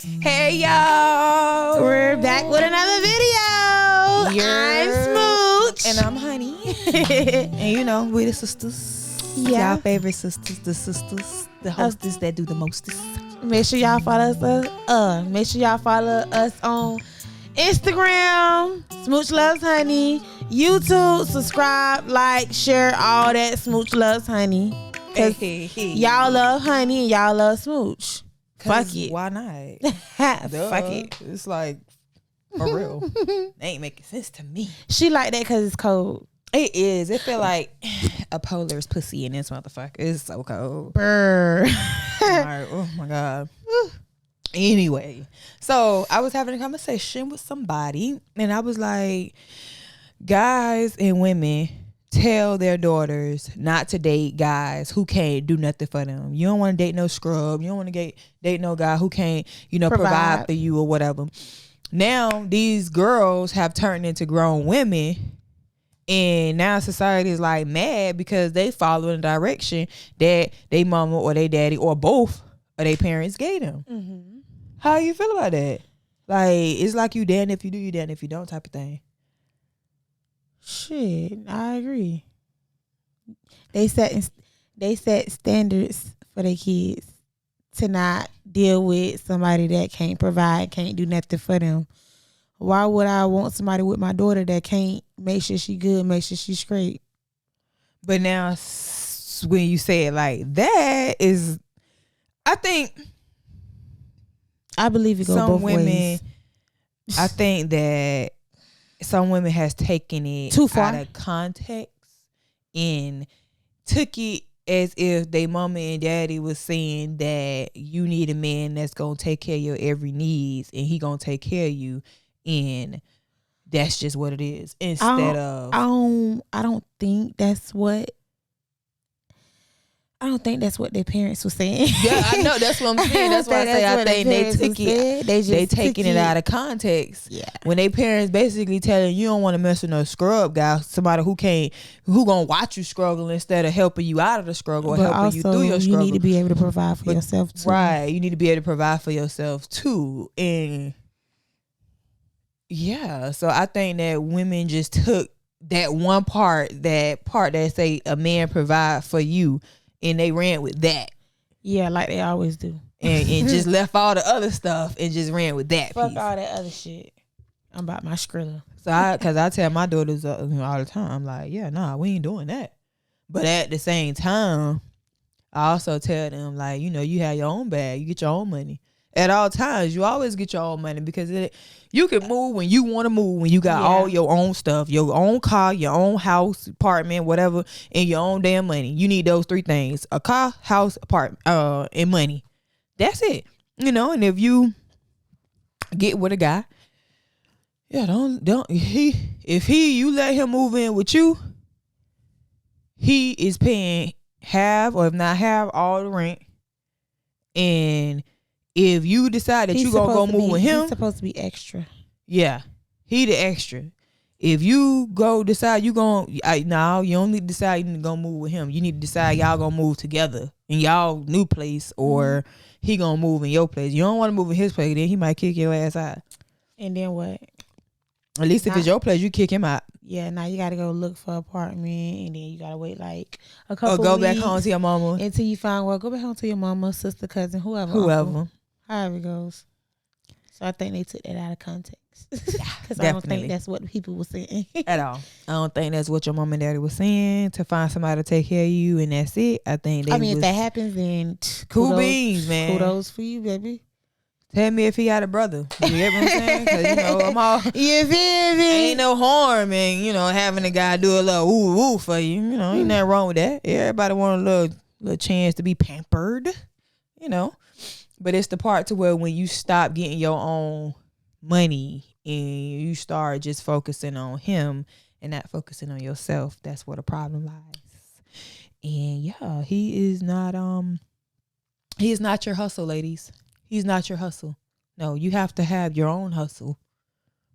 Hey y'all, We're back with another video. I'm Smooch. And I'm Hunnii. And you know, we the sisters. Yeah. Y'all favorite sisters, the hostess that do the mostest. Make sure y'all follow us. Make sure y'all follow us on Instagram, Smooch Loves Hunnii, YouTube, subscribe, like, share, all that. Smooch Loves Hunnii. Y'all love Hunnii and y'all love Smooch. Fuck it. Why not? Fuck it. It's like, for real. They ain't making sense to me. She like that because it's cold. It is. It feel like a polar's pussy in this motherfucker. It's so cold. Brr. Like, oh my God. Anyway, so I was having a conversation with somebody and I was like, guys and women tell their daughters not to date guys who can't do nothing for them. You don't want to date no scrub. You don't want to date no guy who can't, provide for you or whatever. Now these girls have turned into grown women, and now society is like mad because they follow in the direction that they mama or they daddy or both of their parents gave them. Mm-hmm. How you feel about that? Like, it's like you damn if you do, you damn if you don't type of thing. Shit, I agree. They set standards for their kids to not deal with somebody that can't provide, can't do nothing for them. Why would I want somebody with my daughter that can't make sure she good, make sure she's straight? But now, when you say it like that, is I believe it goes both ways. I think that some women has taken it too far out of context and took it as if they mama and daddy was saying that you need a man that's gonna take care of your every needs and he gonna take care of you, and that's just what it is. Instead of I don't think that's what their parents were saying. Yeah, I know. That's what I'm saying. That's why I say I think they took it. They taking it out of context. Yeah. When they parents basically telling you don't want to mess with no scrub guy, somebody who gonna watch you struggle instead of helping you out of the struggle or but helping also, you through your struggle. You need to be able to provide for yourself too. Right. You need to be able to provide for yourself too. And yeah, so I think that women just took that one part that say a man provide for you, and they ran with that. Yeah, like they always do. And just left all the other stuff and just ran with that. Fuck piece. all that other shit. I'm about my Skrilla. So because I tell my daughters all the time, like, yeah, nah, we ain't doing that. But at the same time, I also tell them, like, you have your own bag. You get your own money. At all times, you always get your own money because you can move when you want to move, when you got all your own stuff, your own car, your own house, apartment, whatever, and your own damn money. You need those three things: a car, house, apartment, and money. That's it. And if you get with a guy, yeah, if you let him move in with you, he is paying half, or if not half, all the rent. And if you decide that you gonna go move with him, he's supposed to be extra. Yeah, he the extra. If you go decide you don't need to decide you need to go move with him. You need to decide y'all gonna move together in y'all new place, or he gonna move in your place. You don't want to move in his place, then he might kick your ass out. And then what? At least if it's your place, you kick him out. Yeah, now you gotta go look for an apartment, and then you gotta wait like a couple or go weeks back home to your mama until you find go back home to your mama, sister, cousin, whoever. Uncle, however it goes. So I think they took that out of context. Because I don't think that's what people were saying. At all. I don't think that's what your mom and daddy was saying, to find somebody to take care of you and that's it. I think if that happens, then cool beans, man. Kudos for you, baby. Tell me if he got a brother. You get what I'm saying? Because, I'm all... You feel me? Ain't no harm in, having a guy do a little ooh for you. Ain't nothing wrong with that. Everybody want a little chance to be pampered, But it's the part to where when you stop getting your own money and you start just focusing on him and not focusing on yourself, that's where the problem lies. And yeah, he is not your hustle, ladies. He's not your hustle. No, you have to have your own hustle,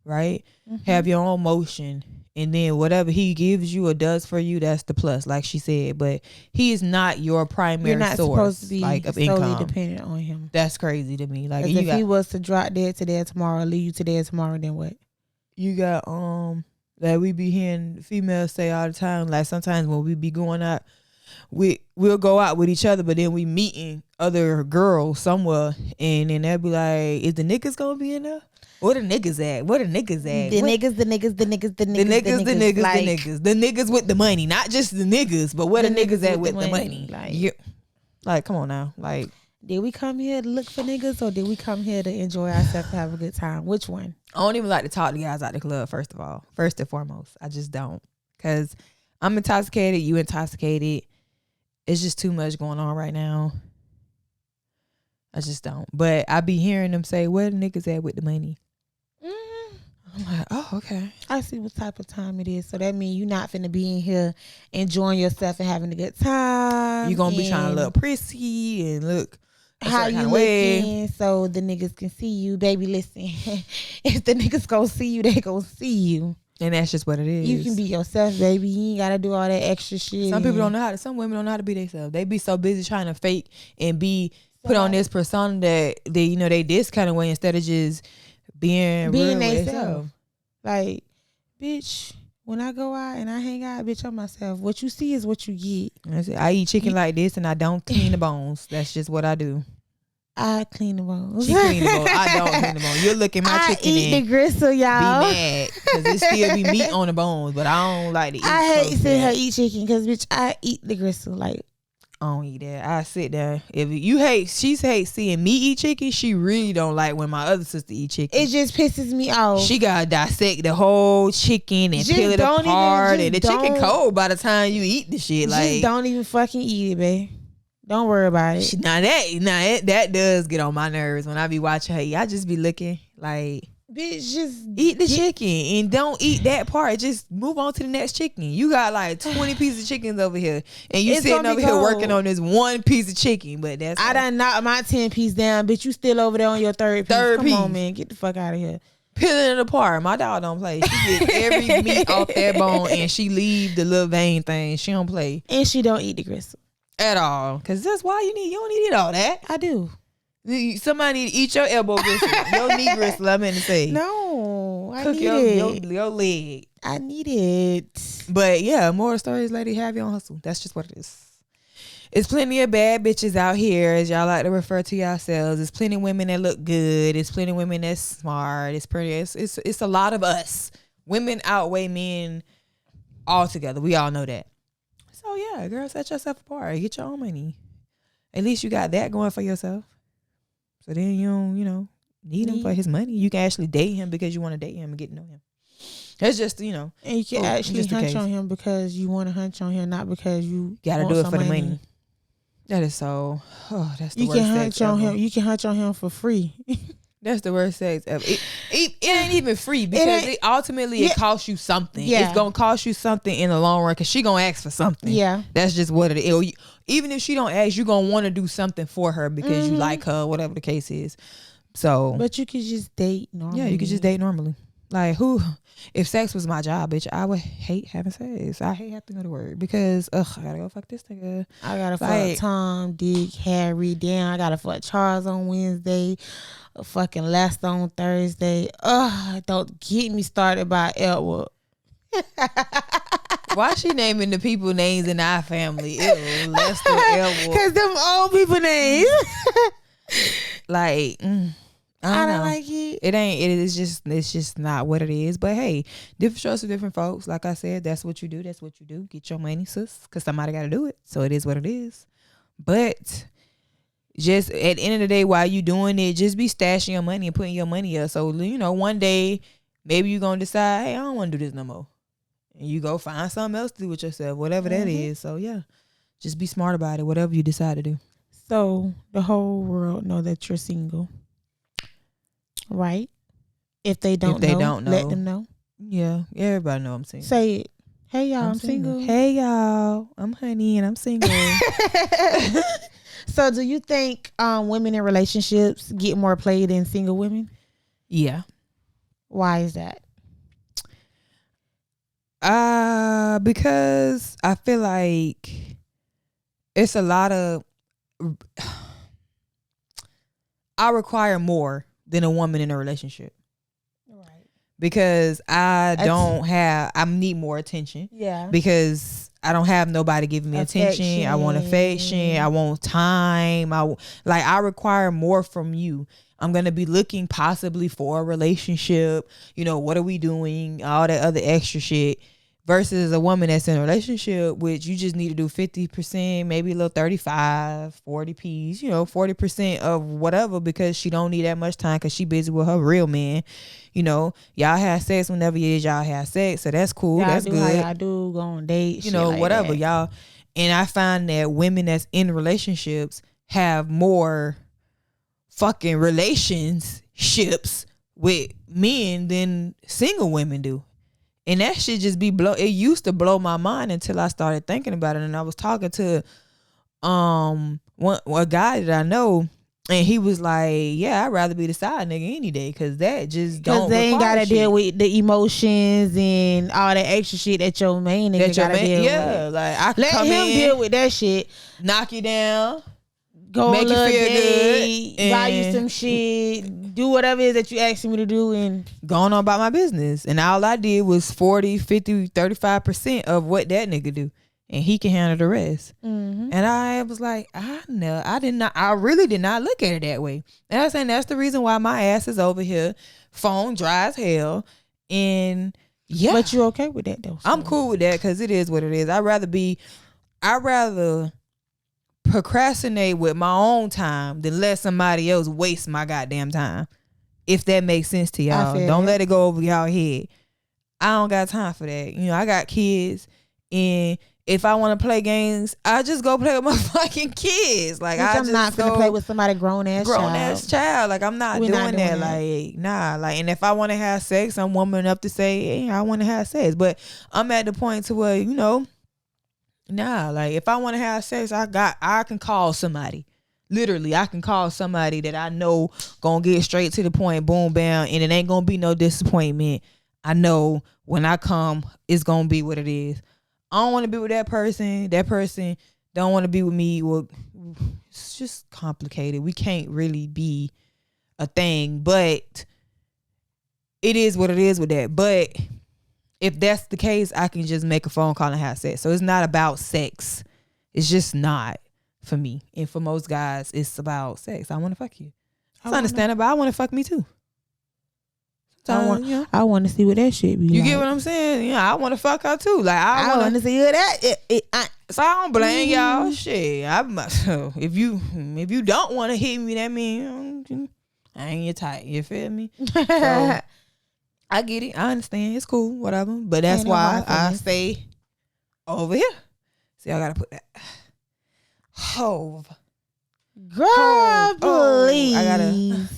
right? Mm-hmm. Have your own motion And then whatever he gives you or does for you, that's the plus, like she said. But he is not your primary You're not source, supposed to be like, of solely income. dependent on him. That's crazy to me. Like, if he was to drop dead today or tomorrow, leave you today or tomorrow, then what? You got like we be hearing females say all the time. Like sometimes when we be going out, we'll go out with each other, but then we meeting other girls somewhere, and then they'll be like, "Is the niggas gonna be in there? Where the niggas at? Where the niggas at? The niggas. The niggas with the money, not just the niggas, but where the niggas at with the money? Like, come on now, like." Did we come here to look for niggas, or did we come here to enjoy ourselves and have a good time? Which one? I don't even like to talk to guys out the club, first and foremost. I just don't. Because I'm intoxicated, you intoxicated. It's just too much going on right now. I just don't. But I be hearing them say, where the niggas at with the money? I'm like, oh, okay. I see what type of time it is. So that means you're not finna be in here enjoying yourself and having a good time. You're going to be trying to look prissy and look how you looking so the niggas can see you. Baby, listen. If the niggas gonna see you, they gonna see you. And that's just what it is. You can be yourself, baby. You ain't gotta do all that extra shit. Some women don't know how to be themselves. They be so busy trying to fake and put on this persona that they this kind of way instead of just being real themselves. Like, bitch, when I go out and I hang out, bitch, I'm myself. What you see is what you get. I eat chicken like this and I don't clean the bones. That's just what I do. I clean the bones. She clean the bones. I don't clean the bones. You'll look at my chicken and eat the gristle, y'all. be mad because it still be meat on the bones, but I don't like to eat. I hate seeing her eat chicken because, bitch, I eat the gristle. Like, I don't eat that. I sit there. If you hate, she hates seeing me eat chicken. She really don't like when my other sister eat chicken. It just pisses me off. She gotta dissect the whole chicken and peel it apart, and the chicken cold by the time you eat the shit. Like, just don't even fucking eat it, babe. Don't worry about it. Now that does get on my nerves when I be watching her eat. I just be looking like, bitch, just eat the chicken and don't eat that part. Just move on to the next chicken. You got like 20 pieces of chickens over here, and you sitting over here working on this one piece of chicken. But that's I done knocked my 10 piece down, bitch. You still over there on your third piece. Come on, man, get the fuck out of here. Peeling it apart. My dog don't play. She get every meat off that bone, and she leave the little vein thing. She don't play, and she don't eat the gristle at all. Cause that's why you don't need to eat all that. I do. Somebody need to eat your elbow gristle, your knee gristle. I meant to say. No, I cook need your leg. I need it. But yeah, more stories, lady. Have your own hustle. That's just what it is. It's plenty of bad bitches out here, as y'all like to refer to yourselves. There's plenty of women that look good. There's plenty of women that's smart. It's a lot of us. Women outweigh men altogether. We all know that. So yeah, girl, set yourself apart. Get your own money. At least you got that going for yourself. So then you don't, need him for his money. You can actually date him because you want to date him and get to know him. That's just, And you can actually hunch on him because you want to hunch on him, not because you gotta do it for the money. That is so. Oh, that's the worst sex ever. You can hunch on him for free. That's the worst sex ever. It ain't even free because it ultimately costs you something. Yeah. It's gonna cost you something in the long run because she gonna ask for something. Yeah, that's just what it is. Even if she don't ask, you gonna want to do something for her because you like her, whatever the case is. So, but you could just date normally. Yeah, you could just date normally. Like if sex was my job, bitch, I would hate having sex. I hate having to go to work because I gotta go fuck this nigga. I gotta fuck Tom, Dick, Harry, I gotta fuck Charles on Wednesday. Fucking last on Thursday. Don't get me started by Edward. Why she naming the people names in our family? Ew, Lester, Edward. Cause them old people names. Like, I don't like it. It's just not what it is. But hey, different strokes for different folks. Like I said, that's what you do. That's what you do. Get your money, sis. Cause somebody got to do it. So it is what it is. But just at the end of the day, while you doing it, just be stashing your money and putting your money up. So, one day, maybe you're going to decide, hey, I don't want to do this no more. And you go find something else to do with yourself, whatever that is. So, yeah, just be smart about it, whatever you decide to do. So, the whole world know that you're single, right? If they don't know, let them know. Yeah, everybody know I'm single. Say it. Hey, y'all, I'm single. Hey, y'all, I'm Honey and I'm single. So do you think women in relationships get more play than single women? Yeah. Why is that? Because I feel like it's a lot of I require more than a woman in a relationship. Right. Because I need more attention. Yeah. Because I don't have nobody giving me attention. I want affection. I want time. I require more from you. I'm going to be looking possibly for a relationship. You know, what are we doing? All that other extra shit. Versus a woman that's in a relationship, which you just need to do 50%, maybe a little 35, 40 P's, 40% of whatever, because she don't need that much time because she busy with her real man. Y'all have sex whenever it is y'all have sex. So that's cool. Y'all that's do good. How y'all do, go on dates, like whatever, that. y'all. And I find that women that's in relationships have more fucking relationships with men than single women do. And that shit just it used to blow my mind until I started thinking about it. And I was talking to a guy that I know, and he was like, yeah, I'd rather be the side nigga any day, because that just don't, because they ain't gotta deal with the emotions and all that extra shit that your main nigga gotta deal with. Yeah, like I let come him deal with that shit, knock you down, go make you feel good, buy you some shit, do whatever it is that you asking me to do, and going on about my business. And all I did was 40, 50, 35% of what that nigga do, and he can handle the rest. Mm-hmm. And I was like, I really did not look at it that way. And I was saying that's the reason why my ass is over here, phone dry as hell. And yeah, but you okay with that though? So. I'm cool with that, because it is what it is. I'd rather procrastinate with my own time than let somebody else waste my goddamn time. If that makes sense to y'all. Don't let it go over y'all head. I don't got time for that. I got kids, and if I want to play games, I just go play with my fucking kids. Like, I'm not gonna play with somebody grown ass child. Like, I'm not doing that. Like, nah. Like, and if I want to have sex, I'm woman enough to say, hey, I want to have sex. But I'm at the point to where, nah, like, if I want to have sex, I can call somebody. Literally, I can call somebody that I know gonna get straight to the point, boom, bam, and it ain't gonna be no disappointment. I know when I come, it's gonna be what it is. I don't want to be with that person. That person don't want to be with me. Well, it's just complicated. We can't really be a thing, but it is what it is with that. But if that's the case, I can just make a phone call and have sex. So it's not about sex. It's just not for me. And for most guys, it's about sex. I want to fuck you. It's understandable. I want to fuck me too. I want to see what that shit be. You like. get what I'm saying? Yeah, I want to fuck her too. Like, I want to see what that. So I don't blame y'all. Shit, if you don't want to hit me, that means I ain't your type. You feel me? So, I get it. I understand. It's cool. Whatever. But that's why I stay over here. See, I gotta put that. Hove. Girl, please.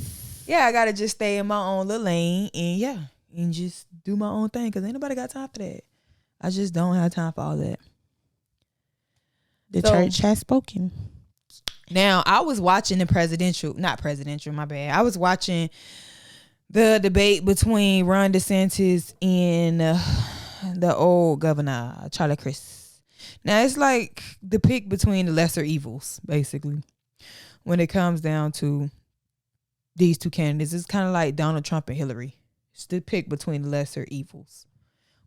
I gotta just stay in my own little lane and just do my own thing, because ain't nobody got time for that. I just don't have time for all that. The church has spoken. Now, I was watching my bad. I was watching the debate between Ron DeSantis and the old governor, Charlie Crist. Now, it's like the pick between the lesser evils, basically, when it comes down to these two candidates. It's kind of like Donald Trump and Hillary. It's the pick between the lesser evils.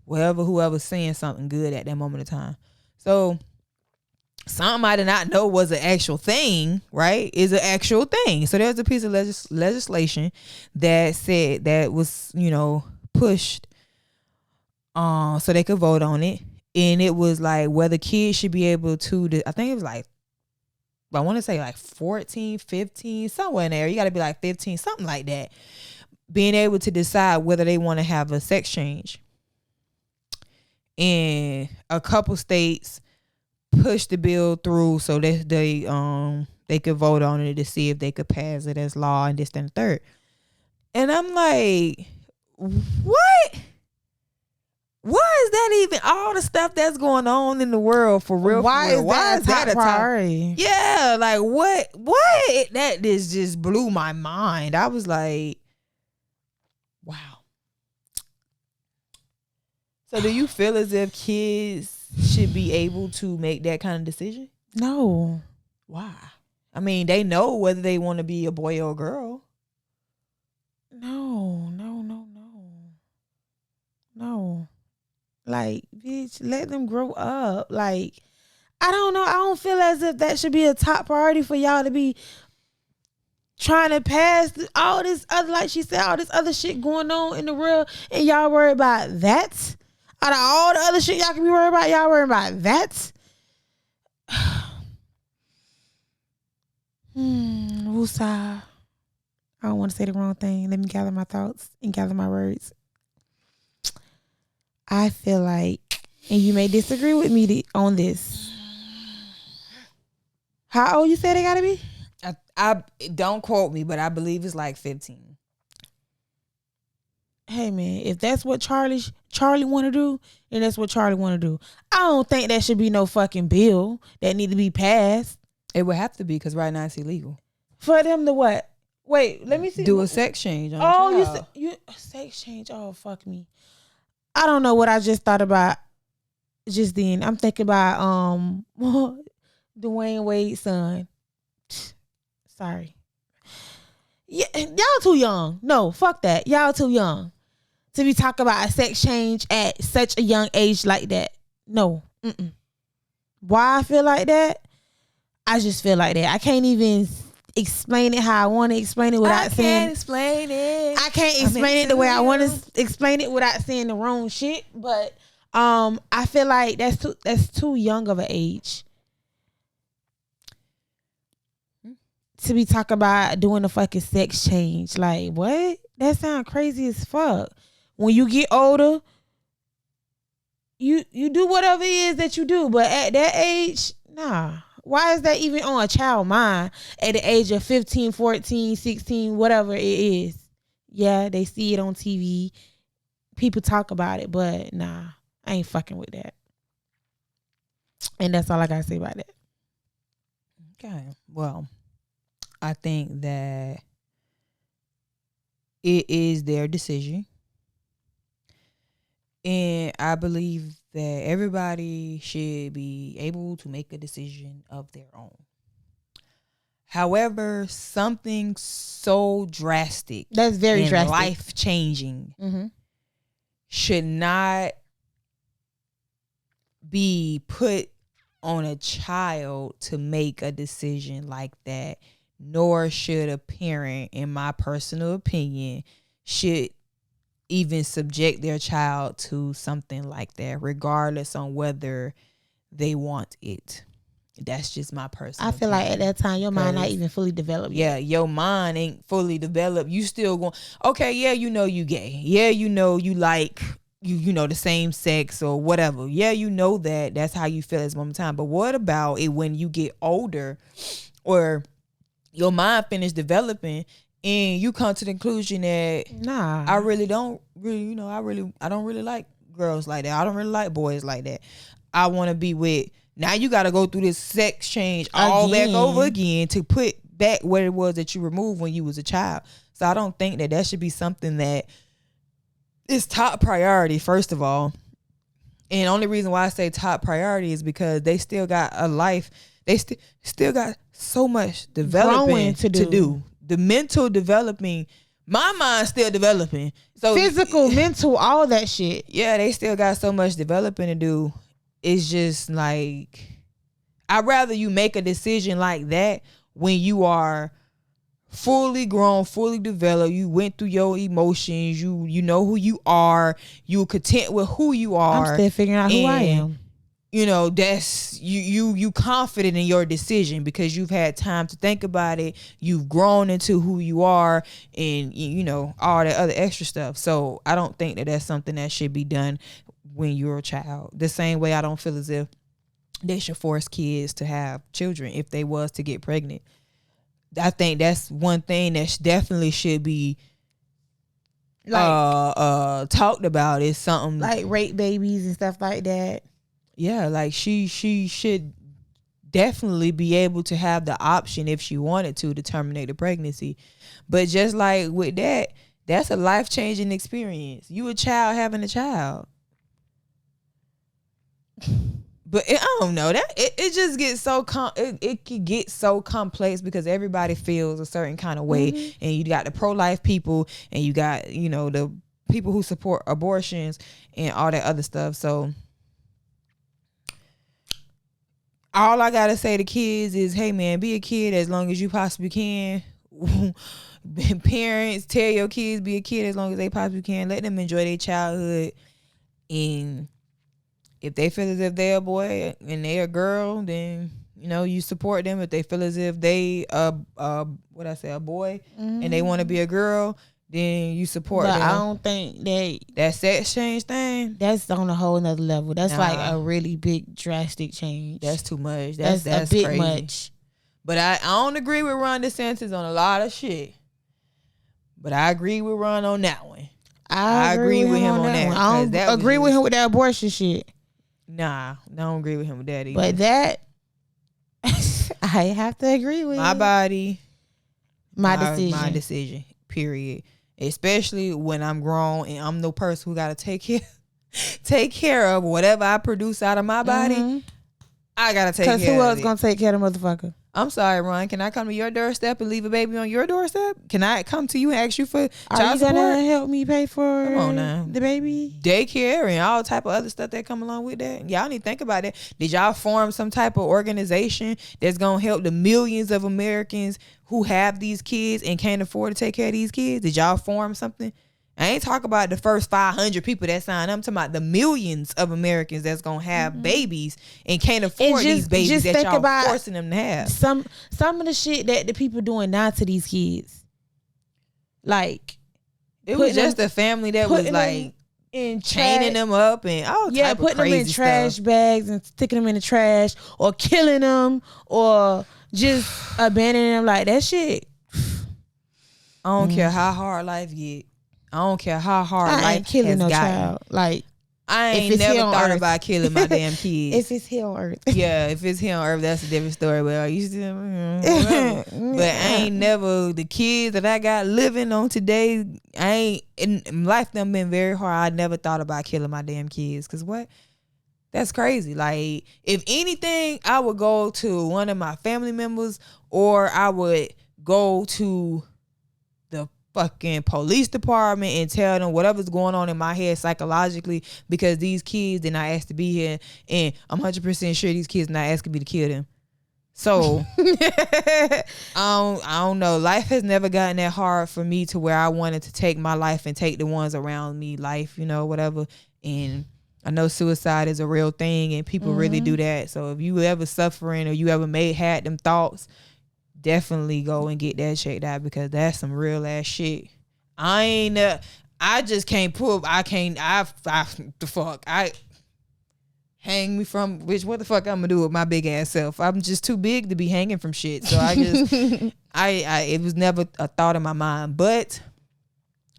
Whoever's saying something good at that moment of time. So something I did not know was an actual thing, right? Is an actual thing. So there's a piece of legislation that said that was, pushed so they could vote on it. And it was like whether kids should be able to, I think it was like, I want to say like 14, 15, somewhere in there. You got to be like 15, something like that. Being able to decide whether they want to have a sex change. And a couple states pushed the bill through so that they could vote on it to see if they could pass it as law and this and the third. And I'm like, what? Why is that even all the stuff that's going on in the world for real? Why is that a priority? Yeah, like what? That just blew my mind. I was like, wow. So do you feel as if kids should be able to make that kind of decision? No. Why? I mean, they know whether they want to be a boy or a girl. No. Like, bitch, let them grow up. Like, I don't know. I don't feel as if that should be a top priority for y'all to be trying to pass all this other, like she said, all this other shit going on in the world, and y'all worry about that. Out of all the other shit y'all can be worried about, y'all worry about that. Woosah. I don't want to say the wrong thing. Let me gather my thoughts and gather my words. I feel like, and you may disagree with me on this. How old you say they gotta be? I don't quote me, but I believe it's like 15. Hey man, if that's what Charlie want to do, then that's what Charlie want to do. I don't think that should be no fucking bill that need to be passed. It would have to be because right now it's illegal for them to what? Wait, let me see. Do a sex change. On you sex change? Oh fuck me. I don't know what I just thought about just then. I'm thinking about Dwayne Wade's son. Sorry. Yeah, y'all too young. No, fuck that. Y'all too young to be talking about a sex change at such a young age like that. No. Why I feel like that? I just feel like that. I can't even explain it how I want to explain it without saying. I can't explain it. I can't explain it the way I want to explain it without saying the wrong shit. But I feel like that's too young of an age to be talking about doing a fucking sex change. Like, what? That sounds crazy as fuck. When you get older, you do whatever it is that you do. But at that age, nah. Why is that even on a child mind at the age of 15, 14, 16, whatever it is? Yeah, they see it on TV. People talk about it, but nah, I ain't fucking with that. And that's all I gotta say about that. Okay. Well, I think that it is their decision. And I believe that everybody should be able to make a decision of their own. However, something so drastic, that's very and drastic, life changing, should not be put on a child to make a decision like that. Nor should a parent, in my personal opinion, should even subject their child to something like that, regardless on whether they want it. That's just my personal I feel opinion. like at that time, your mind not even fully developed yet. Yeah, your mind ain't fully developed. You still going, okay, yeah, you know you gay. Yeah, you know you like, you know, the same sex or whatever. Yeah, you know that. That's how you feel at this moment in time. But what about it when you get older or your mind finished developing and you come to the conclusion that I don't really like girls like that. I don't really like boys like that. I want to be with. Now you got to go through this sex change all back over again to put back what it was that you removed when you was a child. So I don't think that should be something that is top priority, first of all. And the only reason why I say top priority is because they still got a life. They still got so much developing to do. The mental developing, my mind's still developing. So physical, mental, all that shit. Yeah, they still got so much developing to do. It's just like, I'd rather you make a decision like that when you are fully grown, fully developed. You went through your emotions. You know who you are. You're content with who you are. I'm still figuring out who I am. You know, that's you confident in your decision because you've had time to think about it. You've grown into who you are and, you know, all that other extra stuff. So I don't think that that's something that should be done when you're a child. The same way I don't feel as if they should force kids to have children if they was to get pregnant. I think that's one thing that definitely should be talked about, is something like rape babies and stuff like that. Yeah, like she should definitely be able to have the option if she wanted to terminate the pregnancy. But just like with that, that's a life-changing experience. You a child having a child. But I don't know that it just gets so it can get so complex because everybody feels a certain kind of way, and you got the pro-life people, and you got the people who support abortions and all that other stuff. So all I gotta say to kids is, hey man, be a kid as long as you possibly can. Parents, tell your kids be a kid as long as they possibly can. Let them enjoy their childhood, and if they feel as if they're a boy and they're a girl, then you support them. If they feel as if they a boy and they want to be a girl, then you support them. I don't think that sex change thing. That's on a whole nother level. That's like a really big drastic change. That's too much. That's a bit crazy. much. But I don't agree with Ron DeSantis on a lot of shit. But I agree with Ron on that one. I agree with him on that one. I don't agree with him with that abortion shit. Nah, I don't agree with him with that either. But that, I have to agree with my body, my decision. My decision, period. Especially when I'm grown and I'm the person who got to take care of whatever I produce out of my body. I got to take care of it. Because who else going to take care of the motherfucker? I'm sorry, Ron. Can I come to your doorstep and leave a baby on your doorstep? Can I come to you and ask you for child support? Are you gonna help me pay for come on now. The baby? Daycare and all type of other stuff that come along with that. Y'all need to think about it. Did y'all form some type of organization that's gonna help the millions of Americans who have these kids and can't afford to take care of these kids? Did y'all form something? I ain't talking about the first 500 people that sign up. I'm talking about the millions of Americans that's gonna have babies and can't afford these babies that y'all forcing them to have. Some of the shit that the people doing now to these kids, like it was just a family that was like chaining them up and all type of putting them in trash stuff. bags and sticking them in the trash or killing them or just abandoning them. Like that shit. I don't care how hard life get. I don't care how hard life killing has no gotten. child. Like I ain't never thought about killing my damn kids. If it's here on Earth. Yeah, if it's here on Earth, that's a different story. But I used to, but I ain't never, the kids that I got living on today, life done been very hard. I never thought about killing my damn kids. Cause what? That's crazy. Like, if anything, I would go to one of my family members or I would go to the fucking police department and tell them whatever's going on in my head psychologically, because these kids did not ask to be here, and I'm 100% sure these kids not asking me to kill them. So I don't know. Life has never gotten that hard for me to where I wanted to take my life and take the ones around me life, whatever. And I know suicide is a real thing and people really do that. So if you ever suffering or you ever had them thoughts, definitely go and get that checked out, because that's some real ass shit. I just can't pull. Hang me from what the fuck I'm gonna do with my big ass self? I'm just too big to be hanging from shit. So I just, it was never a thought in my mind, but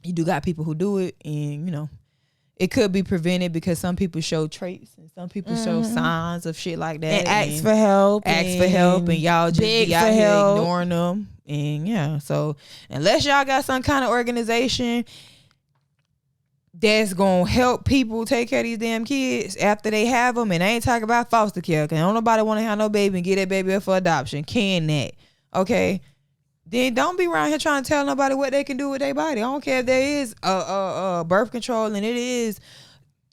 you do got people who do it, and it could be prevented because some people show traits and some people show signs of shit like that. And ask for help. And y'all just be out here ignoring them. And yeah, so unless y'all got some kind of organization that's going to help people take care of these damn kids after they have them, and I ain't talking about foster care, because don't nobody want to have no baby and get that baby up for adoption. Can that? Okay? Then don't be around here trying to tell nobody what they can do with their body. I don't care if there is birth control and it is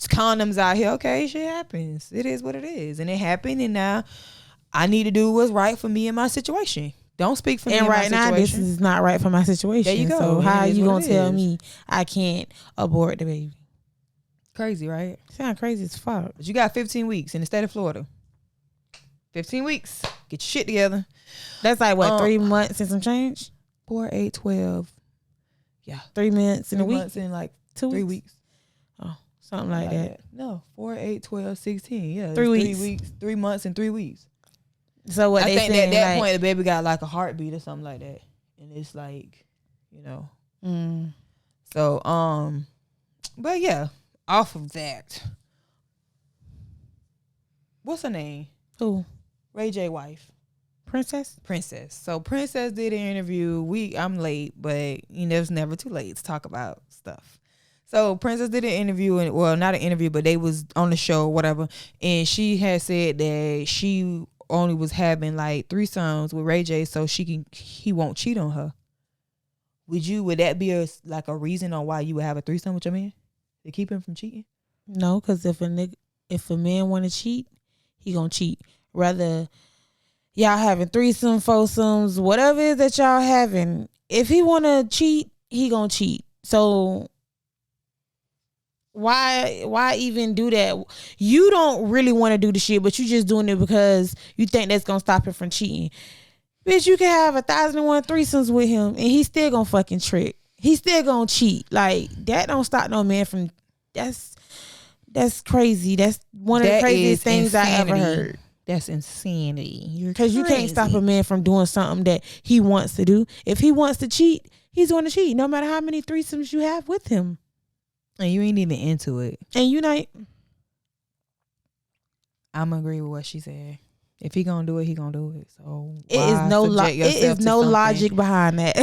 condoms out here. Okay, shit happens. It is what it is. And it happened, and now I need to do what's right for me and my situation. Don't speak for me and right now, this is not right for my situation. There you go. So how are you going to tell me I can't abort the baby? Crazy, right? Sound crazy as fuck. But you got 15 weeks in the state of Florida. 15 weeks. Get your shit together. That's like what, 3 months and some change? 4, 8, 12. Yeah. 3 months in a week? 3 months in like 3 weeks. Oh, something like that. No, 4, 8, 12, 16. Yeah. 3 weeks. 3 weeks. 3 months and 3 weeks. So what I they think saying, at that point the baby got like a heartbeat or something like that. And it's like, So, but yeah, off of that. What's her name? Who? Ray J wife. Princess. So Princess did an interview. I'm late, but it's never too late to talk about stuff. So Princess did an interview, and well, not an interview, but they was on the show, whatever. And she had said that she only was having like threesomes with Ray J, so he won't cheat on her. Would that be a reason on why you would have a threesome with your man to keep him from cheating? No, because if a man want to cheat, he gonna cheat. Rather y'all having threesome, foursomes, whatever it is that y'all having. If he want to cheat, he gonna cheat. So why even do that? You don't really want to do the shit, but you just doing it because you think that's gonna stop him from cheating. Bitch, you can have 1,001 threesomes with him and he's still gonna fucking trick. He's still gonna cheat. Like, that don't stop no man from. That's crazy. That's one of the craziest things I ever heard. That's insanity. Because you can't stop a man from doing something that he wants to do. If he wants to cheat, he's going to cheat, no matter how many threesomes you have with him. And you ain't even into it. And you not. I'm agree with what she said. If he gonna do it, he gonna do it. So it is no logic behind that.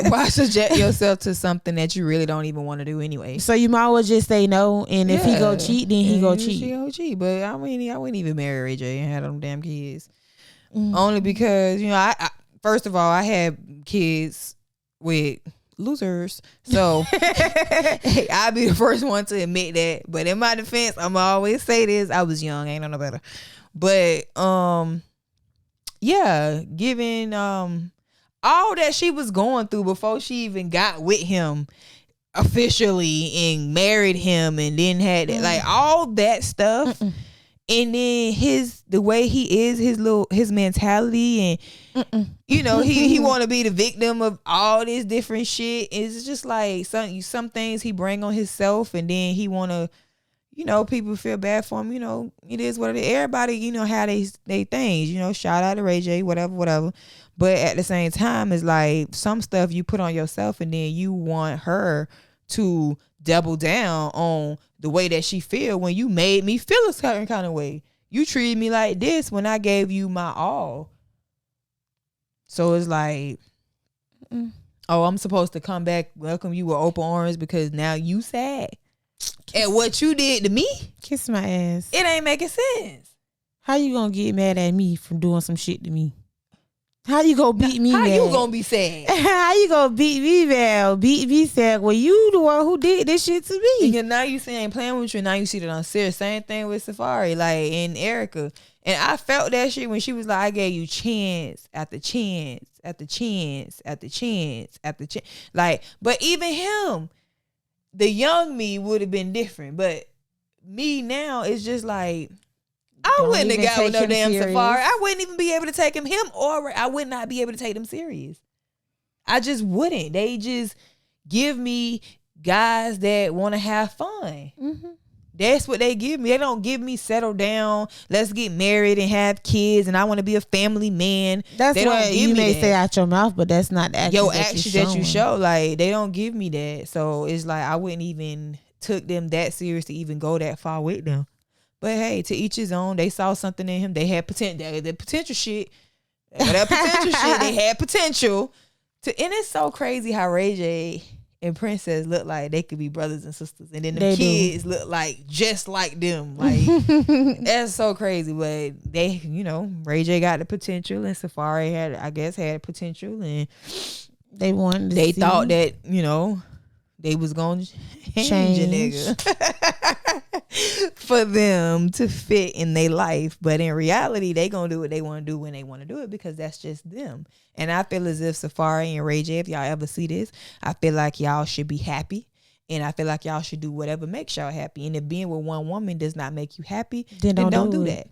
Why subject yourself to something that you really don't even want to do anyway? So you might as well just say no, and if he go cheat, then he go cheat. She go cheat. But I wouldn't even marry Ray J and have them damn kids. Only because, I first of all, I had kids with losers, so hey, I'll be the first one to admit that. But in my defense, I'm always say this: I was young, ain't no better. But given all that she was going through before she even got with him officially and married him, and then had like all that stuff, and then the way he is, his mentality, and he want to be the victim of all this different shit. It's just like some things he bring on himself, and then he want to. People feel bad for him. It is what it is. Everybody, how they things. Shout out to Ray J, whatever. But at the same time, it's like some stuff you put on yourself, and then you want her to double down on the way that she feel when you made me feel a certain kind of way. You treated me like this when I gave you my all. So it's like, oh, I'm supposed to come back, welcome you with open arms because now you sad. And what you did to me, kiss my ass. It ain't making sense. How you gonna get mad at me from doing some shit to me? How you gonna beat me? How mad? you gonna be sad? How you gonna beat me mad? Beat me sad? Well, you the one who did this shit to me. And now you see I ain't playing with you. Now you see that I'm serious. Same thing with Safari, like, and Erica. And I felt that shit when she was like, I gave you chance after chance after chance after chance after chance. Like, but even him. The young me would have been different, but me now is just like I wouldn't have got with no damn serious. Safari. I wouldn't even be able to take him, or I would not be able to take them serious. I just wouldn't. They just give me guys that want to have fun. That's what they give me. They don't give me settle down, let's get married and have kids, and I want to be a family man. That's what you may say out your mouth, but that's not the action that you show. Like, they don't give me that. So it's like I wouldn't even took them that serious to even go that far with them. But hey, to each his own. They saw something in him. They had potential. The potential shit. That potential shit. They had potential. And it's so crazy how Ray J and Princess look like they could be brothers and sisters, and then the kids look like just like them. Like, that's so crazy. But they, Ray J got the potential, and Safari had potential, and they thought that they was gonna change a nigga for them to fit in their life. But in reality, they gonna do what they want to do when they want to do it, because that's just them. And I feel as if Safari and Ray J, if y'all ever see this, I feel like y'all should be happy, and I feel like y'all should do whatever makes y'all happy. And if being with one woman does not make you happy, then don't do that.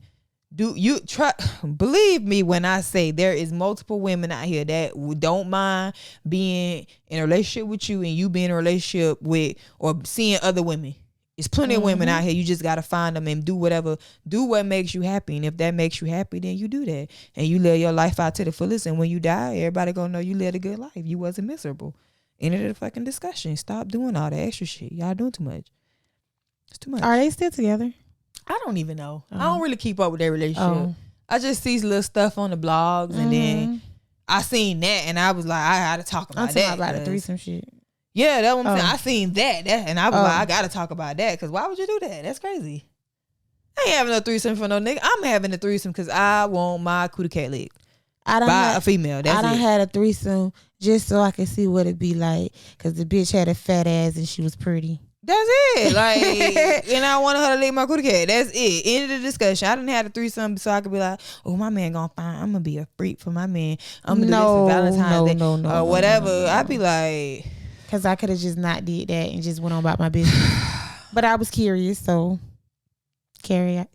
Do you try? Believe me when I say there is multiple women out here that don't mind being in a relationship with you, and you being in a relationship with or seeing other women. There's plenty of women out here. You just gotta find them and do what makes you happy. And if that makes you happy, then you do that, and you live your life out to the fullest. And when you die, everybody gonna know you lived a good life. You wasn't miserable. End of the fucking discussion. Stop doing all that extra shit. Y'all doing too much. It's too much. Are they still together? I don't even know. I don't really keep up with their relationship. I just see little stuff on the blogs, and then I seen that, and I was like, I had to talk about that. I'm talking about the threesome shit. Yeah, that's what I'm saying. I seen that and I was like, I gotta talk about that because why would you do that? That's crazy. I ain't having a threesome for no nigga. I'm having a threesome because I want my cootie cat licked by a female. That's I done it. had a threesome just so I could see what it'd be like because the bitch had a fat ass and she was pretty. That's it. Like, and I wanted her to lick my cootie cat. That's it. End of the discussion. I didn't have a threesome so I could be like, oh, my man gonna find. I'm gonna be a freak for my man. I'm gonna do this for Valentine's Day or whatever. I'd be like, because I could have just not did that and just went on about my business. But I was curious, so curiosity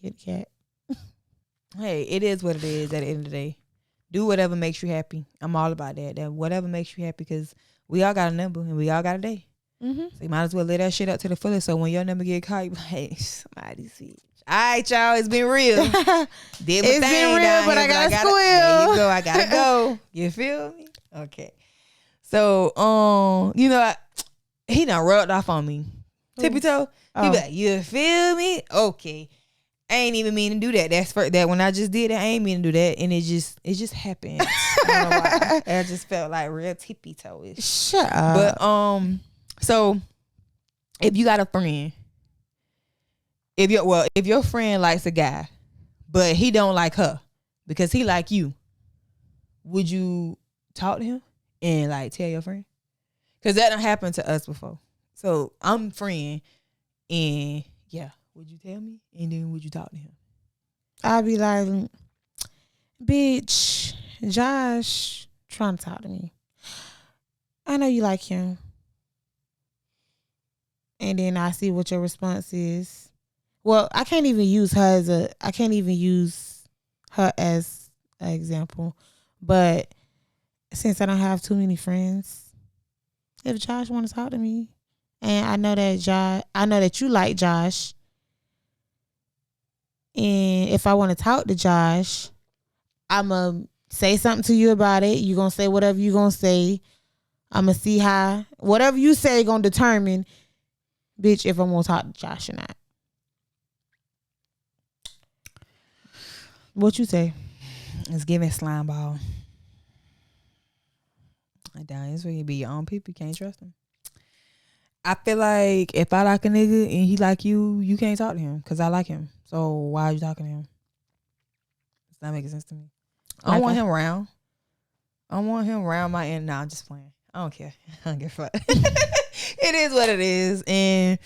kitty cat. Hey, it is what it is. At the end of the day, do whatever makes you happy. I'm all about that. That whatever makes you happy because we all got a number and we all got a day. So you might as well let that shit up to the fullest. So when your number get caught, you be like, hey, somebody see. All right, y'all, it's been real. Did my it's thing been real, but I gotta squeal. There you go. I gotta go. You feel me? Okay. So, you know, he done rubbed off on me. Tippy toe. He be like, you feel me? Okay. I ain't even mean to do that. That's for that when I just did it, I ain't mean to do that. And it just happened. I don't know why. I just felt like real tippy toe-ish. Shut up. But so if you got a friend, if your friend likes a guy, but he don't like her because he like you, would you talk to him and like tell your friend? Because that done happened to us before. So I'm friend and yeah, would you tell me? And then would you talk to him? I'd be like, bitch, Josh trying to talk to me. I know you like him. And then I see what your response is. Well, I can't even use her as an example. But since I don't have too many friends, if Josh want to talk to me, and I know that you like Josh, and if I want to talk to Josh, I'ma say something to you about it. You gonna say whatever you gonna say. I'ma see how whatever you say gonna determine, bitch, if I'm gonna talk to Josh or not. What you say? It's giving slime ball. It's where you be your own people. You can't trust them. I feel like if I like a nigga and he like you, you can't talk to him because I like him. So why are you talking to him? It's not making sense to me. I don't want him around. I want him around my end. Nah, I'm just playing. I don't care. I don't give a fuck. It is what it is. And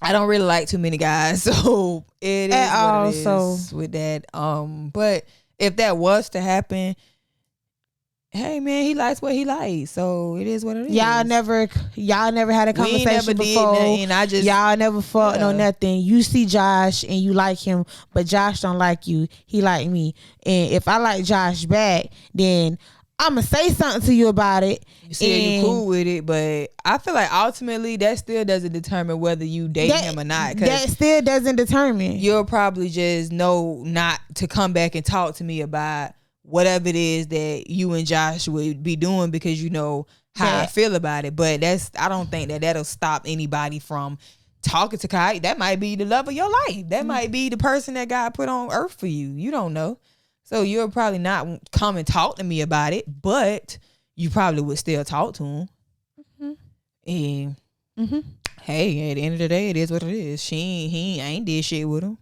I don't really like too many guys. So it is what it is with that. But if that was to happen, hey man, he likes what he likes, so it is what it is. Y'all never had a conversation before. Y'all never fought on nothing. You see Josh and you like him, but Josh don't like you. He like me, and if I like Josh back, then I'ma say something to you about it. You see, you cool with it, but I feel like ultimately that still doesn't determine whether you date him or not. That still doesn't determine. You'll probably just know not to come back and talk to me about whatever it is that you and Josh would be doing because you know how I feel about it. But I don't think that'll stop anybody from talking to Kai. That might be the love of your life. That might be the person that God put on earth for you. You don't know. So you'll probably not come and talk to me about it, but you probably would still talk to him. And hey, at the end of the day, it is what it is. He ain't did shit with him.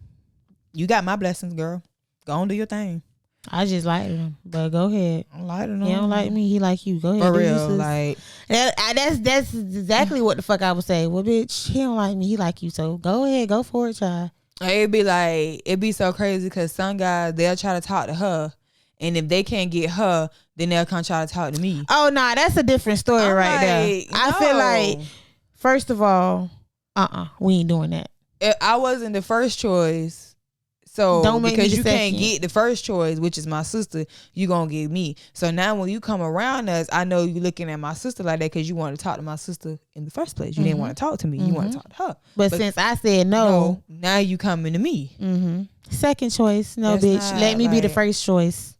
You got my blessings, girl. Go on, do your thing. I just liked him, but go ahead. I liked him. He don't like me. He like you. Go ahead. For real, like that's exactly what the fuck I would say. Well, bitch, he don't like me. He like you. So go ahead, go for it, child. It'd be so crazy because some guys they'll try to talk to her, and if they can't get her, then they'll come try to talk to me. Oh no, that's a different story there. I feel like, first of all, we ain't doing that. I wasn't the first choice. So don't make because me you can't get the first choice, which is my sister, you gonna get me. So now when you come around us, I know you looking at my sister like that because you want to talk to my sister in the first place. You didn't want to talk to me. You want to talk to her. But since I said no, now you coming to me. Second choice, no, bitch. Let me be the first choice.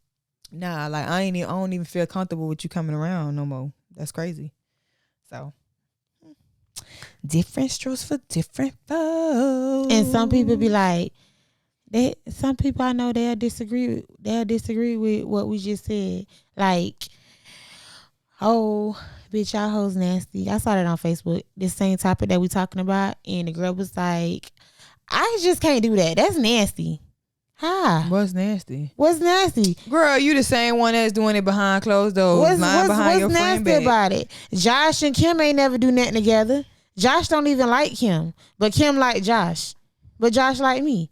Nah, like I don't even feel comfortable with you coming around no more. That's crazy. So different strokes for different folks. And some people be like. Some people I know they'll disagree with what we just said. Like, oh, bitch, y'all hoes nasty. I saw that on Facebook. This same topic that we talking about, and the girl was like, I just can't do that. That's nasty. Hi. What's nasty? What's nasty? Girl, you the same one that's doing it behind closed doors. What's your friend nasty about it? Josh and Kim ain't never do nothing together. Josh don't even like Kim, but Kim like Josh, but Josh like me.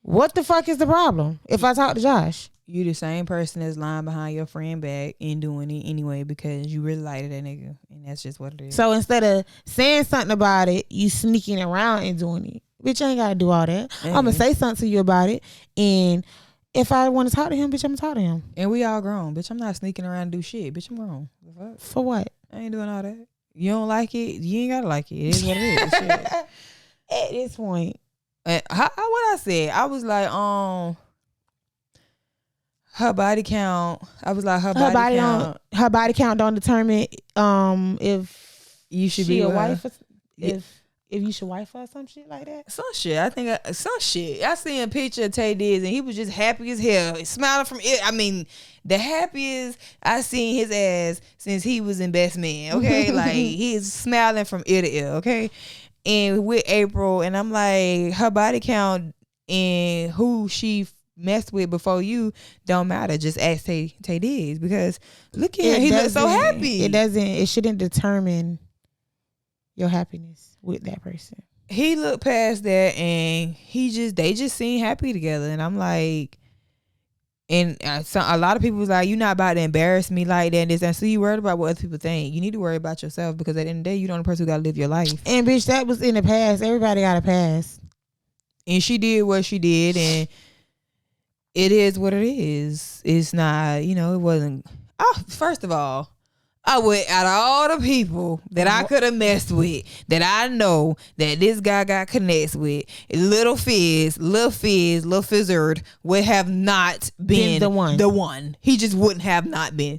What the fuck is the problem if I talk to Josh? You the same person that's lying behind your friend back and doing it anyway because you really like that nigga, and that's just what it is. So instead of saying something about it, you sneaking around and doing it. Bitch, I ain't gotta do all that. I'm gonna say something to you about it, and if I want to talk to him, bitch, I'm gonna talk to him. And we all grown, bitch. I'm not sneaking around and do shit, bitch. I'm grown. For what? I ain't doing all that. You don't like it, you ain't gotta like it. It is what it is. Shit. At this point, and what I said, I was like, her body count. I was like, her body count. Her body count don't determine if you should she be a with wife. her. If you should wife her or some shit like that. Some shit. I think some shit. I seen a picture of Tay Diggs and he was just happy as hell, smiling from it. I mean, the happiest I seen his ass since he was in Best Man. Okay, like he's smiling from ear to ear. Okay, and with April, and I'm like, her body count and who she messed with before you don't matter. Just ask Tay Diggs because look at him. He looks so happy. It shouldn't determine your happiness with that person. He looked past that and they just seem happy together, and I'm like, and a lot of people was like, you're not about to embarrass me like that and this, and so you worried about what other people think. You need to worry about yourself because at the end of the day, you're the only person who gotta live your life. And bitch, that was in the past. Everybody got a past, and she did what she did, and it is what it is. It's not, it wasn't. First of all, I would, out of all the people that I could have messed with, that I know that this guy got connects with, Little Fizzard would have not been the one. He just wouldn't have not been.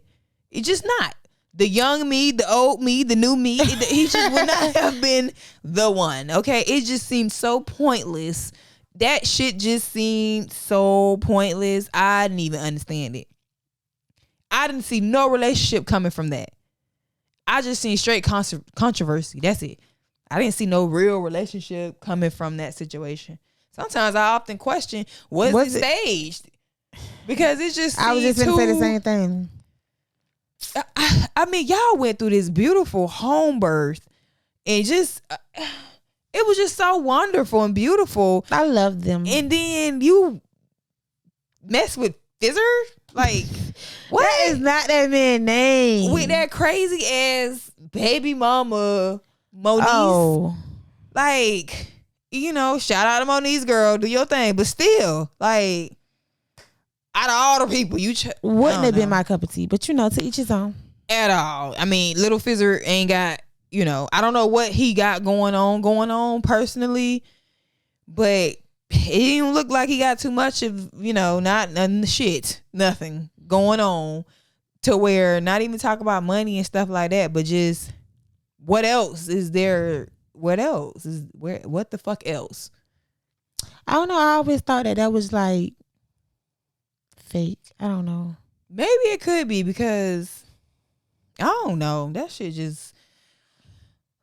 It's just not. The young me, the old me, the new me, he just would not have been the one. Okay? It just seemed so pointless. That shit just seemed so pointless. I didn't even understand it. I didn't see no relationship coming from that. I just seen straight controversy. That's it. I didn't see no real relationship coming from that situation. Sometimes I often question, was it staged? Because it just I was just going to say the same thing. I mean, y'all went through this beautiful home birth and just... it was just so wonderful and beautiful. I love them. And then you mess with Fizzard? Like, what? That is not that man's name. With that crazy ass baby mama, Moniece. Oh. Like, shout out to Moniece, girl. Do your thing. But still, like, out of all the people, wouldn't have been my cup of tea. But, to each his own. At all. I mean, Little Fizzard ain't got, I don't know what he got going on personally. But... he didn't look like he got too much of, nothing going on to where not even talk about money and stuff like that, but just what else is there? What else is what the fuck else? I don't know. I always thought that was like fake. I don't know. Maybe it could be because I don't know. That shit just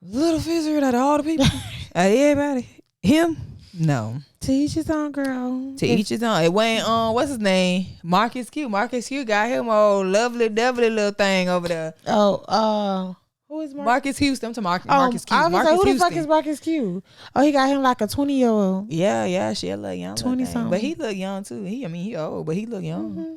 Little Fizzard out of all the people, out of everybody, him. No. To each his own, girl. To each his own. It went what's his name? Marcus Q. Marcus Q got him old lovely little thing over there. Oh, who is Marcus Houston? I'm to Marcus Q. I was like, who the fuck is Marcus Q? Oh, he got him like a 20-year-old. Yeah, she a little young. 20-something. But he look young too. He old, but he look young. Mm-hmm.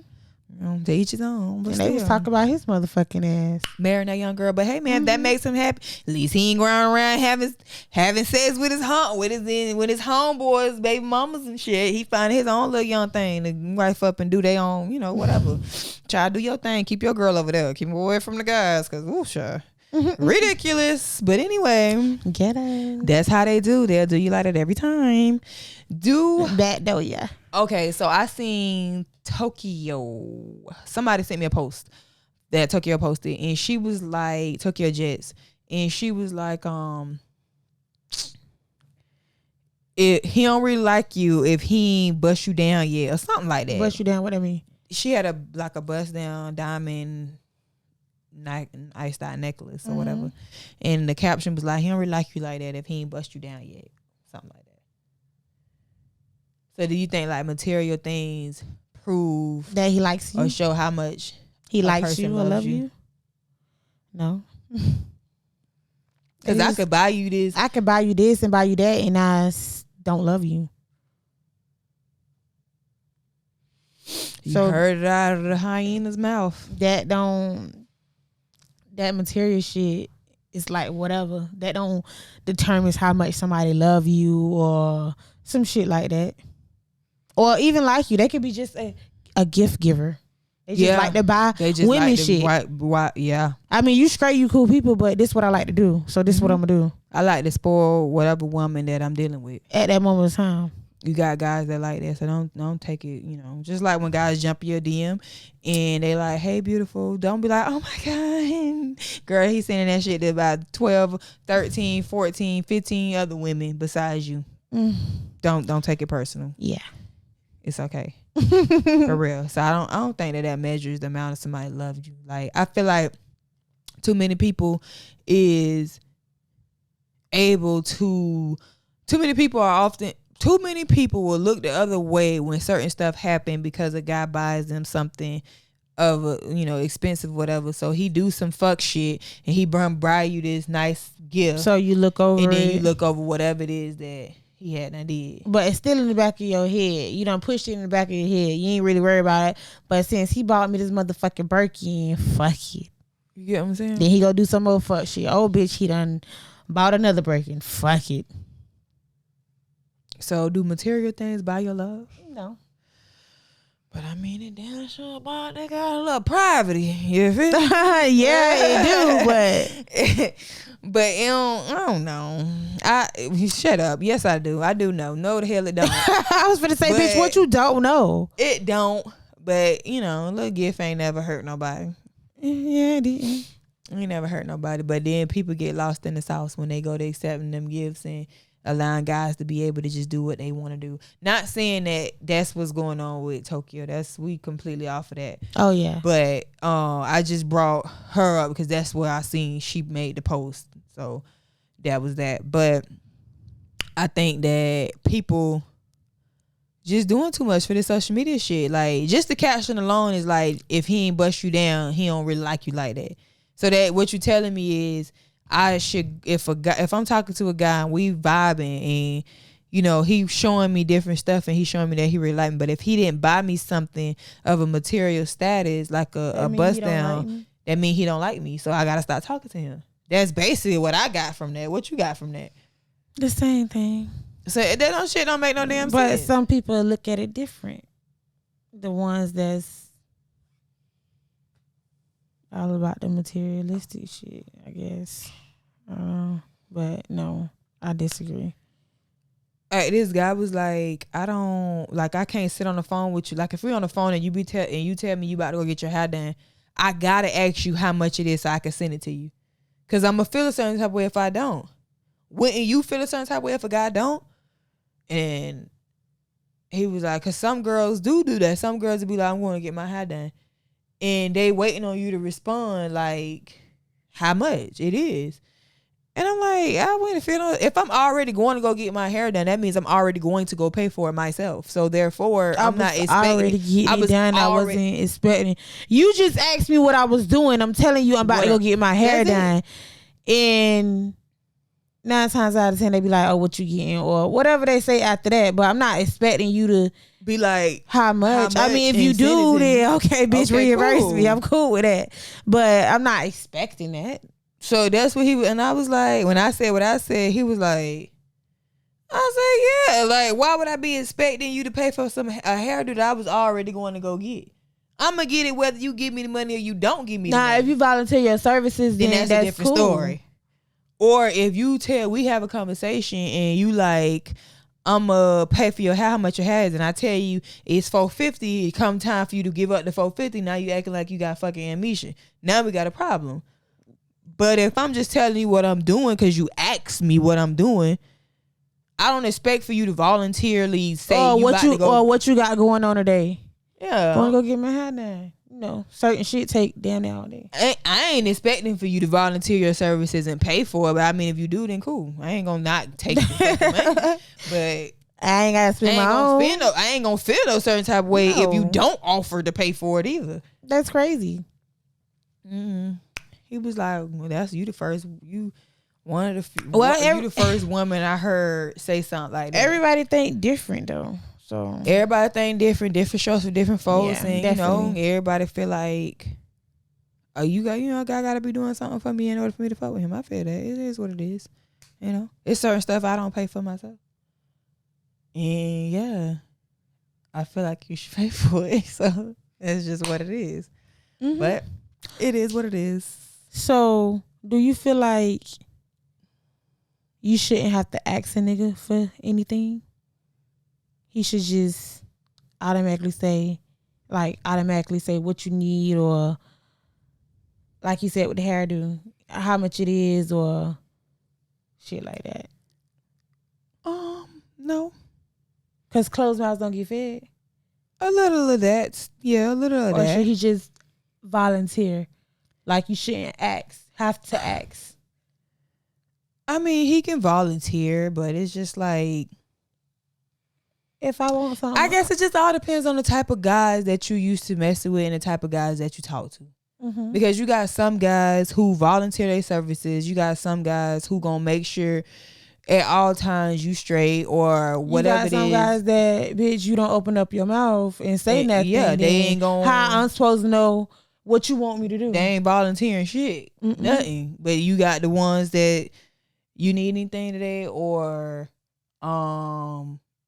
To each his own. But and they was talking about his motherfucking ass marrying that young girl. But hey, man, that makes him happy. At least he ain't going around having sex with his homeboys, baby mamas and shit. He find his own little young thing to wife up and do their own, whatever. Try to do your thing. Keep your girl over there. Keep him away from the guys, cause sure. Ridiculous. But anyway, get it. That's how they do. They'll do you like that every time. Do that though, yeah. Okay, so I seen Tokyo. Somebody sent me a post that Tokyo posted, and she was like, Tokyo Jets, and she was like, he don't really like you if he ain't bust you down yet, or something like that. Bust you down? What I mean? She had a bust down diamond iced out necklace or whatever. And the caption was like, he don't really like you like that if he ain't bust you down yet. Something like that. So do you think like material things prove that he likes you or show how much he likes you or love you? No. Because I could buy you this. I could buy you this and buy you that, and I don't love you. You heard it out of the hyena's mouth. That material shit is like whatever. That don't determine how much somebody love you or some shit like that. Or even like you. They could be just a gift giver. They just like to buy women shit. Yeah. I mean, you straight, you cool people, but this is what I like to do. So this is what I'm going to do. I like to spoil whatever woman that I'm dealing with. At that moment of time. You got guys that like that, so don't take it, just like when guys jump your DM and they like, hey, beautiful, don't be like, oh my God. Girl, he's sending that shit to about 12, 13, 14, 15 other women besides you. Don't take it personal. Yeah. It's okay. For real. So I don't think that measures the amount of somebody loves you. Like, I feel like too many people are often... Too many people will look the other way when certain stuff happen because a guy buys them something of expensive whatever. So he do some fuck shit and he buy you this nice gift. So you look over and then you look over whatever it is that he had and did. But it's still in the back of your head. You done pushed it in the back of your head. You ain't really worried about it. But since he bought me this motherfucking Birkin, fuck it. You get what I'm saying? Then he go do some more fuck shit. Oh bitch, he done bought another Birkin. Fuck it. So do material things buy your love? No. But I mean, it damn sure about they got a little privacy. You feel? Yeah, it do, but I don't know. Shut up. Yes, I do. I do know. No, the hell it don't. I was finna say, bitch, what you don't know? It don't. But a little gift ain't never hurt nobody. Yeah, it didn't. Ain't never hurt nobody. But then people get lost in the sauce when they go to accepting them gifts and allowing guys to be able to just do what they want to do. Not saying that that's what's going on with Tokyo. We completely off of that. Oh yeah. But I just brought her up because that's where I seen she made the post. So that was that. But I think that people just doing too much for this social media shit. Like, just the caption alone is like, if he ain't bust you down, he don't really like you like that. So that what you telling me is I should, if I'm talking to a guy and we vibing and he's showing me different stuff and he's showing me that he really like me, but if he didn't buy me something of a material status like a bust down, that mean he don't like me. So I gotta stop talking to him. That's basically what I got from that. What you got from that? The same thing. So that shit don't make no damn but sense. But some people look at it different. The ones that's all about the materialistic shit, I guess. But no, I disagree. This guy was like, I can't sit on the phone with you. Like, if we're on the phone and you tell me you about to go get your hair done, I gotta ask you how much it is so I can send it to you. Cause I'm gonna feel a certain type of way if I don't. Wouldn't you feel a certain type of way if a guy don't? And he was like, cause some girls do that. Some girls will be like, I'm going to get my hair done. And they waiting on you to respond like how much it is. And I'm like, I wouldn't feel no, if I'm already going to go get my hair done, that means I'm already going to go pay for it myself. So therefore, I'm not expecting. Already getting it done. I wasn't expecting. You just asked me what I was doing. I'm telling you, I'm about to go get my hair done. And 9 times out of 10, they be like, "Oh, what you getting?" or whatever they say after that. But I'm not expecting you to be like, how much? I mean, if you do, then okay, bitch, reimburse me. I'm cool with that. But I'm not expecting that. So that's what and I was like, when I said what I said, he was like, I said, yeah, like, why would I be expecting you to pay for a hairdo that I was already going to go get? I'm going to get it whether you give me the money or you don't give me the money. If you volunteer your services, then that's a different cool. story. Or if we have a conversation and you like, I'm going to pay for your hair, how much your hair is, and I tell you it's $450, it come time for you to give up the $450, now you acting like you got fucking amnesia. Now we got a problem. But if I'm just telling you what I'm doing because you asked me what I'm doing, I don't expect for you to voluntarily say what you got going on today. Yeah. Want to go get my hair done. certain shit take damn near all day. I ain't expecting for you to volunteer your services and pay for it, but I mean, if you do, then cool. I ain't gonna not take the fucking money, but I ain't gotta spend my own. I ain't gonna feel no certain type of way if you don't offer to pay for it either. That's crazy. He was like, "Well, that's you the first. You one of the few. Well, you the first woman I heard say something like that." Everybody think different though. So everybody think different shows for different folks, and definitely. Everybody feel like, oh, I gotta be doing something for me in order for me to fuck with him. I feel that it is what it is. It's certain stuff I don't pay for myself, and yeah, I feel like you should pay for it. So it's just what it is. But it is what it is. So do you feel like you shouldn't have to ask a nigga for anything? He should just automatically say what you need, or like you said with the hairdo, how much it is, or shit like that. No. Cause closed mouths don't get fed. A little of that. Yeah, a little of that. Or should he just volunteer? Like you shouldn't have to ask. I mean, he can volunteer, but it's just like, if I want something, I guess it just all depends on the type of guys that you used to messing with and the type of guys that you talk to. Because you got some guys who volunteer their services. You got some guys who gonna make sure at all times you straight or whatever it is. You got some guys that, bitch, you don't open up your mouth and say nothing. Yeah, they ain't gonna. How I'm supposed to know what you want me to do? They ain't volunteering shit. Nothing. But you got the ones that you need anything today, or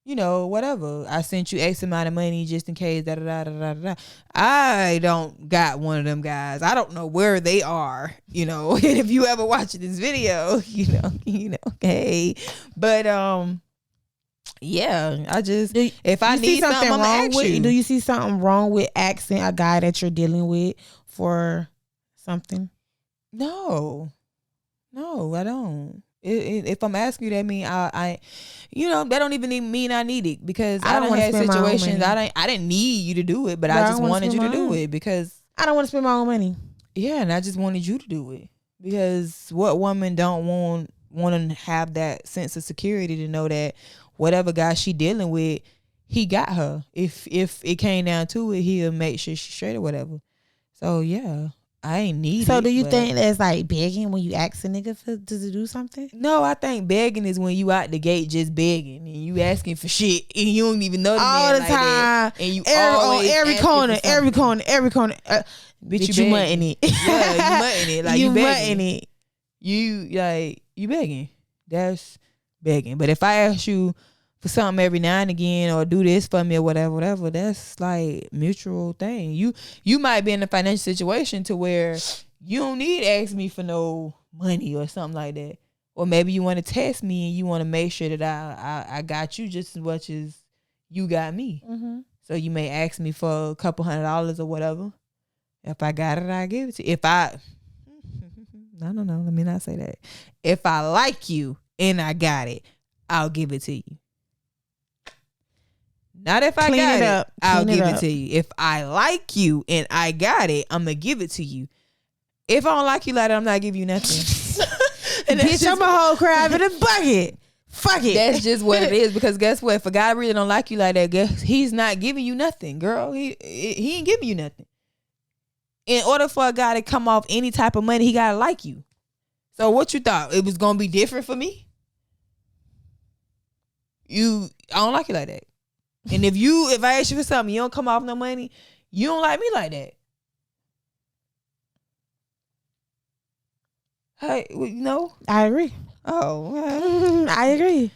whatever. I sent you X amount of money just in case. Da da da da da da. I don't got one of them guys. I don't know where they are. And if you ever watch this video, hey. But yeah. I just if I need something, I'm gonna ask you. Do you see something wrong with asking a guy that you're dealing with for something? No, I don't. If I'm asking you, that mean I that don't even mean I need it, because I don't have situations I didn't need you to do it, but I just wanted you to do it because I don't want to spend my own money. Yeah, and I just wanted you to do it, because what woman don't want to have that sense of security to know that whatever guy she dealing with, he got her. If it came down to it, he'll make sure she's straight or whatever. So yeah. I ain't need it. So do you think that's like begging when you ask a nigga to do something? No, I think begging is when you out the gate just begging and you asking for shit and you don't even know the all man the like time. That, and you on every corner. Bitch, you mutting it. Yeah, you mutting it. Like you begging. Mutting it. You begging. That's begging. But if I ask you for something every now and again, or do this for me or whatever, that's like mutual thing. You might be in a financial situation to where you don't need to ask me for no money or something like that. Or maybe you want to test me and you want to make sure that I got you just as much as you got me. So you may ask me for a couple $100 or whatever. If I got it, I give it to you. No, let me not say that. If I like you and I got it, I'll give it to you. Not if I got it, I'll give it to you. If I like you and I got it, I'm going to give it to you. If I don't like you like that, I'm not giving you nothing. And bitch, I'm a whole crab in a bucket. Fuck it. That's just what it is, because guess what? If a guy really don't like you like that, he's not giving you nothing, girl. He ain't giving you nothing. In order for a guy to come off any type of money, he got to like you. So what you thought? It was going to be different for me? I don't like you like that. And if I ask you for something, you don't come off no money, you don't like me like that. Hey, I agree. Oh, I agree.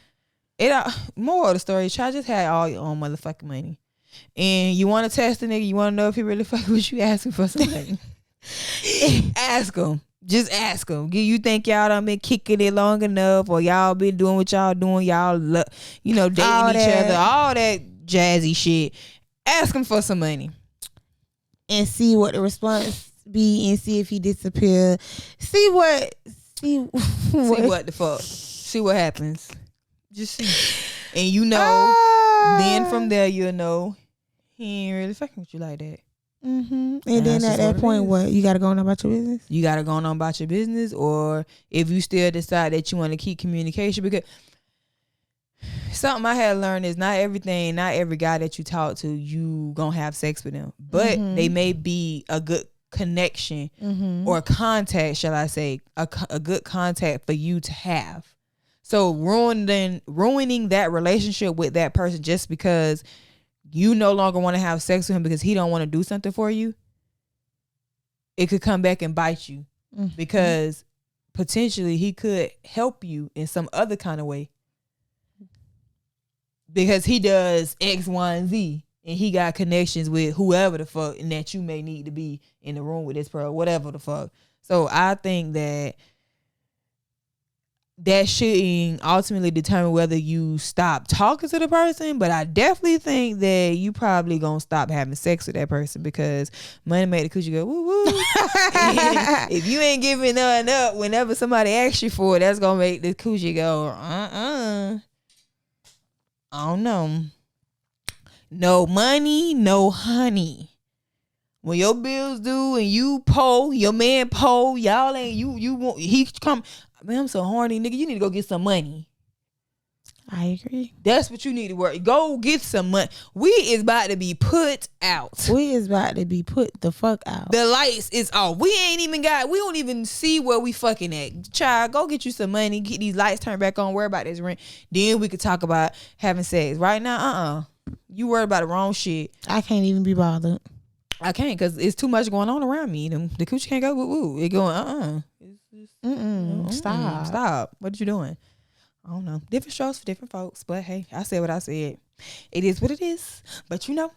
More of the story, y'all just had all your own motherfucking money, and you want to test the nigga, you want to know if he really fucking with you, asking for something. Ask him. Just ask him. You think y'all done been kicking it long enough, or y'all been doing what y'all doing? Y'all, dating each other, all that jazzy shit. Ask him for some money and see what the response be, and see if he disappear. See what the fuck. See what happens. Just see, and then from there you'll know he ain't really fucking with you like that. And then at that point, what? You got to go on about your business? You got to go on about your business, or if you still decide that you want to keep communication, because something I had learned is not every guy that you talk to, you going to have sex with them. But they may be a good connection or contact, shall I say, a good contact for you to have. So ruining that relationship with that person just because you no longer want to have sex with him because he don't want to do something for you, it could come back and bite you because potentially he could help you in some other kind of way because he does X, Y, and Z and he got connections with whoever the fuck and that you may need to be in the room with this person, whatever the fuck. So I think that shouldn't ultimately determine whether you stop talking to the person, but I definitely think that you probably gonna stop having sex with that person because money made the coochie go woo woo. If you ain't giving nothing up whenever somebody asks you for it, that's gonna make the coochie go I don't know. No money, no honey. When your bills due and you po, your man po, y'all ain't you want he come. Man, I'm so horny, nigga. You need to go get some money. I agree. That's what you need to work. Go get some money. We is about to be put out. We is about to be put the fuck out. The lights is off. We don't even see where we fucking at. Child, go get you some money. Get these lights turned back on. Worry about this rent. Then we could talk about having sex. Right now, you worried about the wrong shit. I can't even be bothered. I can't because it's too much going on around me. The coochie can't go woo woo. It going Stop. What are you doing? I don't know. Different strokes for different folks. But hey, I said what I said. It is what it is. But you know,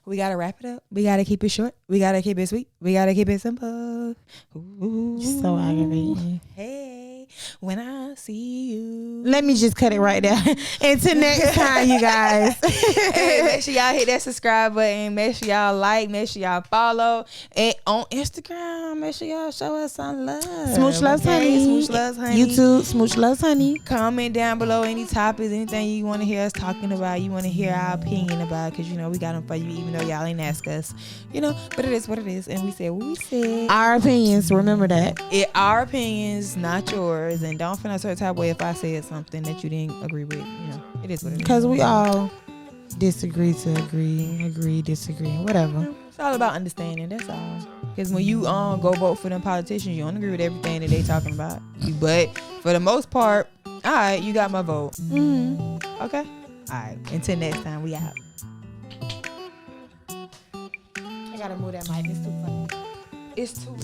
we got to wrap it up. We got to keep it short. We got to keep it sweet. We got to keep it simple. Ooh. So aggravating. Hey, when I see you. Let me just cut it right there. Until next time, you guys. Hey, make sure y'all hit that subscribe button. Make sure y'all like. Make sure y'all follow. And on Instagram, make sure y'all show us some love. Smooch Loves Hunnii. Smooch Loves Hunnii. YouTube, Smooch Loves Hunnii. Comment down below any topics, anything you want to hear us talking about, you want to hear our opinion about, because, you know, we got them for you, even though y'all ain't ask us. You know, but it is what it is. And we said what we said. Our opinions, remember that. Our opinions, not yours. And don't feel a certain type of way if I said something that you didn't agree with. You know, it is what it is. Because we all disagree to agree, disagree, whatever. It's all about understanding. That's all. Because when you go vote for them politicians, you don't agree with everything that they talking about. But for the most part, all right, you got my vote. Okay? All right. Until next time, we out. I gotta move that mic. It's too funny. It's too.